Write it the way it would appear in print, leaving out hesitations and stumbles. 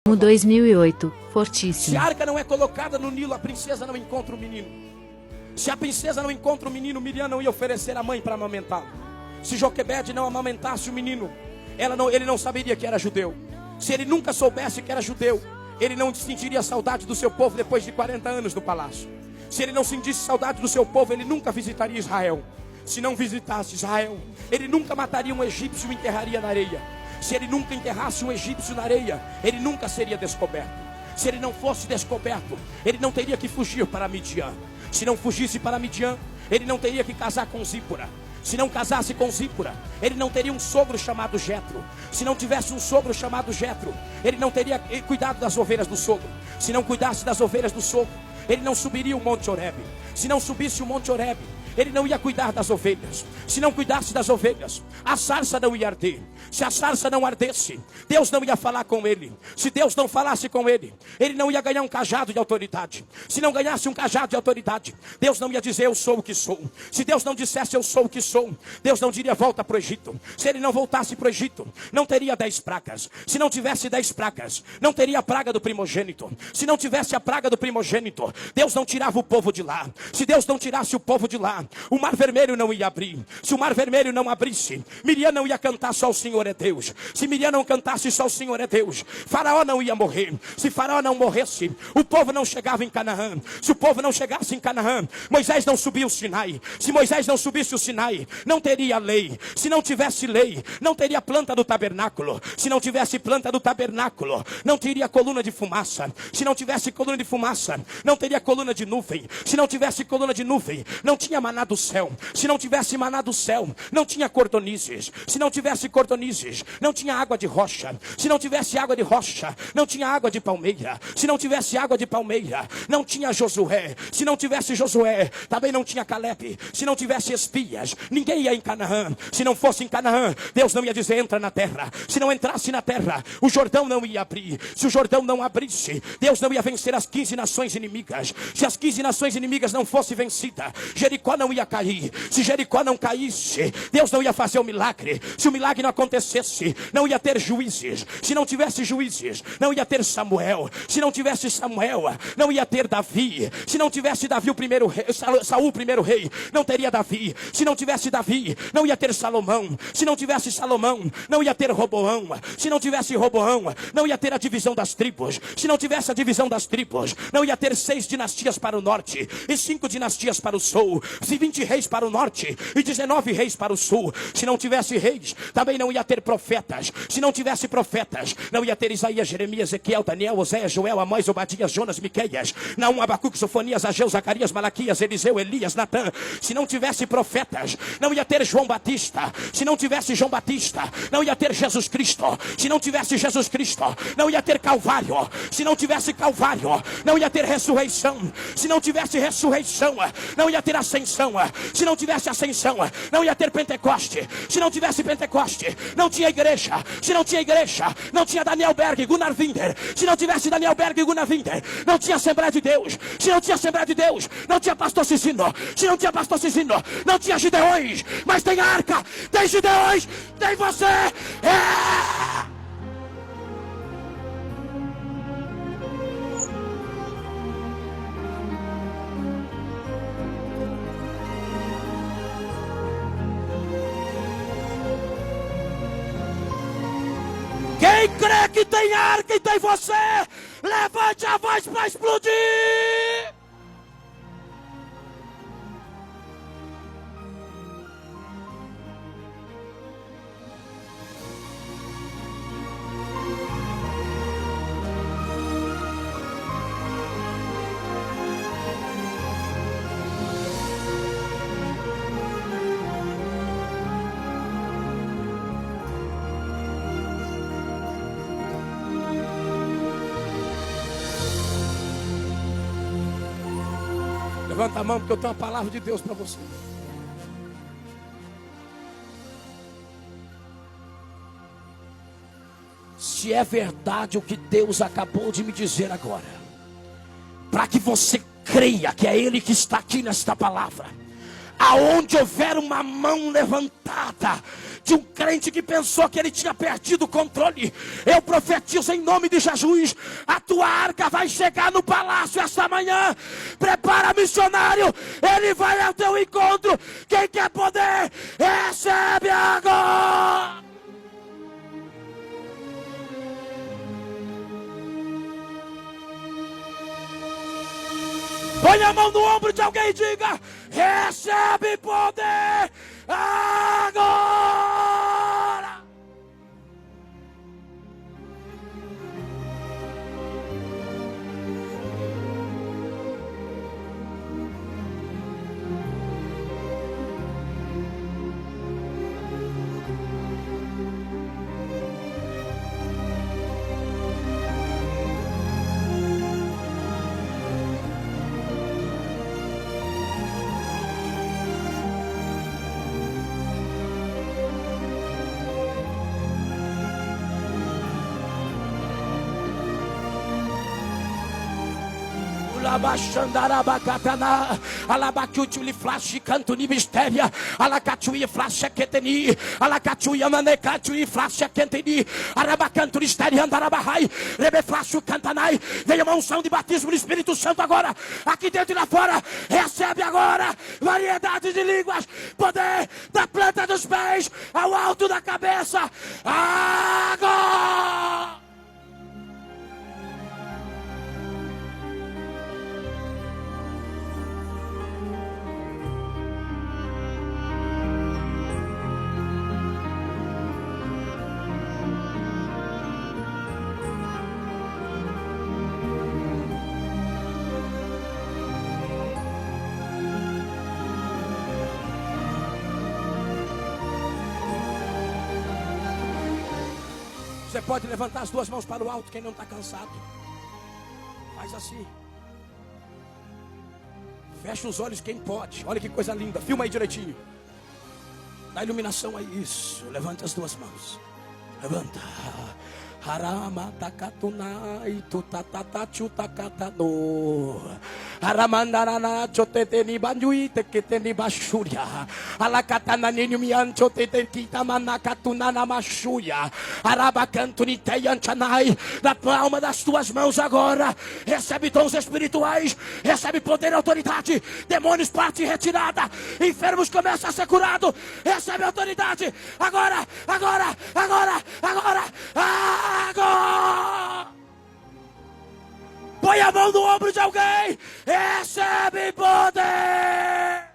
No 2008, fortíssimo. Se a arca não é colocada no Nilo, a princesa não encontra o menino. Se a princesa não encontra o menino, Miriam não ia oferecer a mãe para amamentá-lo. Se Joquebede não amamentasse o menino, ele não saberia que era judeu. Se ele nunca soubesse que era judeu, ele não sentiria saudade do seu povo depois de 40 anos no palácio. Se ele não sentisse saudade do seu povo, ele nunca visitaria Israel. Se não visitasse Israel, ele nunca mataria um egípcio e o enterraria na areia. Se ele nunca enterrasse um egípcio na areia, ele nunca seria descoberto. Se ele não fosse descoberto, ele não teria que fugir para Midian. Se não fugisse para Midian, ele não teria que casar com Zípora. Se não casasse com Zípora, ele não teria um sogro chamado Jetro. Se não tivesse um sogro chamado Jetro, ele não teria cuidado das ovelhas do sogro. Se não cuidasse das ovelhas do sogro, ele não subiria o Monte Horebe. Se não subisse o Monte Horebe, ele não ia cuidar das ovelhas. Se não cuidasse das ovelhas, a sarça não ia arder. Se a sarça não ardesse, Deus não ia falar com ele. Se Deus não falasse com ele, ele não ia ganhar um cajado de autoridade. Se não ganhasse um cajado de autoridade, Deus não ia dizer eu sou o que sou. Se Deus não dissesse eu sou o que sou, Deus não diria volta para o Egito. Se ele não voltasse para o Egito, não teria 10 pragas. Se não tivesse 10 pragas, não teria a praga do primogênito. Se não tivesse a praga do primogênito, Deus não tirava o povo de lá. Se Deus não tirasse o povo de lá, o mar vermelho não ia abrir. Se o mar vermelho não abrisse, Miriam não ia cantar só o Senhor é Deus. Se Miriam não cantasse só o Senhor é Deus, Faraó não ia morrer. Se Faraó não morresse, o povo não chegava em Canaã. Se o povo não chegasse em Canaã, Moisés não subia o Sinai. Se Moisés não subisse o Sinai, não teria lei. Se não tivesse lei, não teria planta do tabernáculo. Se não tivesse planta do tabernáculo, não teria coluna de fumaça. Se não tivesse coluna de fumaça, não teria coluna de nuvem. Se não tivesse coluna de nuvem, não tinha maná do céu. Se não tivesse maná do céu, não tinha cordonizes. Se não tivesse cordonizes, não tinha água de rocha. Se não tivesse água de rocha, não tinha água de palmeira. Se não tivesse água de palmeira, não tinha Josué. Se não tivesse Josué, também não tinha Caleb. Se não tivesse espias, ninguém ia em Canaã. Se não fosse em Canaã, Deus não ia dizer entra na terra. Se não entrasse na terra, o Jordão não ia abrir. Se o Jordão não abrisse, Deus não ia vencer as 15 nações inimigas. Se as 15 nações inimigas não fossem vencidas, Jericó não ia cair. Se Jericó não caísse, Deus não ia fazer o milagre. Se o milagre não acontecesse, não ia ter juízes. Se não tivesse juízes, não ia ter Samuel. Se não tivesse Samuel, não ia ter Davi. Se não tivesse Davi o primeiro rei, Saul o primeiro rei, não teria Davi. Se não tivesse Davi, não ia ter Salomão. Se não tivesse Salomão, não ia ter Roboão. Se não tivesse Roboão, não ia ter a divisão das tribos. Se não tivesse a divisão das tribos, não ia ter 6 dinastias para o norte e 5 dinastias para o sul. Se 20 reis para o norte e 19 reis para o sul. Se não tivesse reis, também não ia ter profetas. Se não tivesse profetas, não ia ter Isaías, Jeremias, Ezequiel, Daniel, Oséias, Joel, Amós, Obadias, Jonas, Miqueias, Naum, Abacuque, Sofonias, Ageu, Zacarias, Malaquias, Eliseu, Elias, Natã. Se não tivesse profetas, não ia ter João Batista. Se não tivesse João Batista, não ia ter Jesus Cristo. Se não tivesse Jesus Cristo, não ia ter Calvário. Se não tivesse Calvário, não ia ter ressurreição. Se não tivesse ressurreição, não ia ter ascensão. Se não tivesse ascensão, não ia ter Pentecoste. Se não tivesse Pentecoste, não tinha igreja. Se não tinha igreja, não tinha Daniel Berg, Gunnar Winder. Se não tivesse Daniel Berg e Gunnar Winder, não tinha Assembleia de Deus. Se não tinha Assembleia de Deus, não tinha Pastor Cicino. Se não tinha Pastor Cicino, não tinha Gideões. Mas tem a arca, tem Gideões, tem você. Quem crê que tem arca e tem você, levante a voz para explodir. Levanta a mão porque eu tenho uma palavra de Deus para você. Se é verdade o que Deus acabou de me dizer agora, para que você creia que é Ele que está aqui nesta palavra, aonde houver uma mão levantada de um crente que pensou que ele tinha perdido o controle. Eu profetizo em nome de Jesus, a tua arca vai chegar no palácio esta manhã. Prepara, missionário, ele vai ao teu encontro. Quem quer poder, recebe agora. Põe a mão no ombro de alguém e diga: recebe poder agora. Alabaxandarabacatana, alabacuti flash canto ni mistéria, alacatui flash queteni, alacatui amanecatui flash queteni, arabacanto mistéria andarabahai, rebe flash cantanai. Veio uma unção de batismo do Espírito Santo agora, aqui dentro e lá fora. Recebe agora variedade de línguas, poder da planta dos pés ao alto da cabeça. Agora! Você pode levantar as duas mãos para o alto, quem não está cansado. Faz assim. Fecha os olhos quem pode. Olha que coisa linda. Filma aí direitinho. Dá iluminação aí. Isso. Levanta as duas mãos. Levanta. Harama takatunai tutatatachu takatano. Haramandarana choteteni banjui teketeni bashuria. Alakatana ninimian chotetekita manakatunana mashuya. Arabacantuni teyanchanai. Na palma das tuas mãos agora. Recebe dons espirituais. Recebe poder e autoridade. Demônios parte retirada. Enfermos começam a ser curados. Recebe autoridade. Agora, agora, agora, agora. Agora! Põe a mão no ombro de alguém. Recebe poder.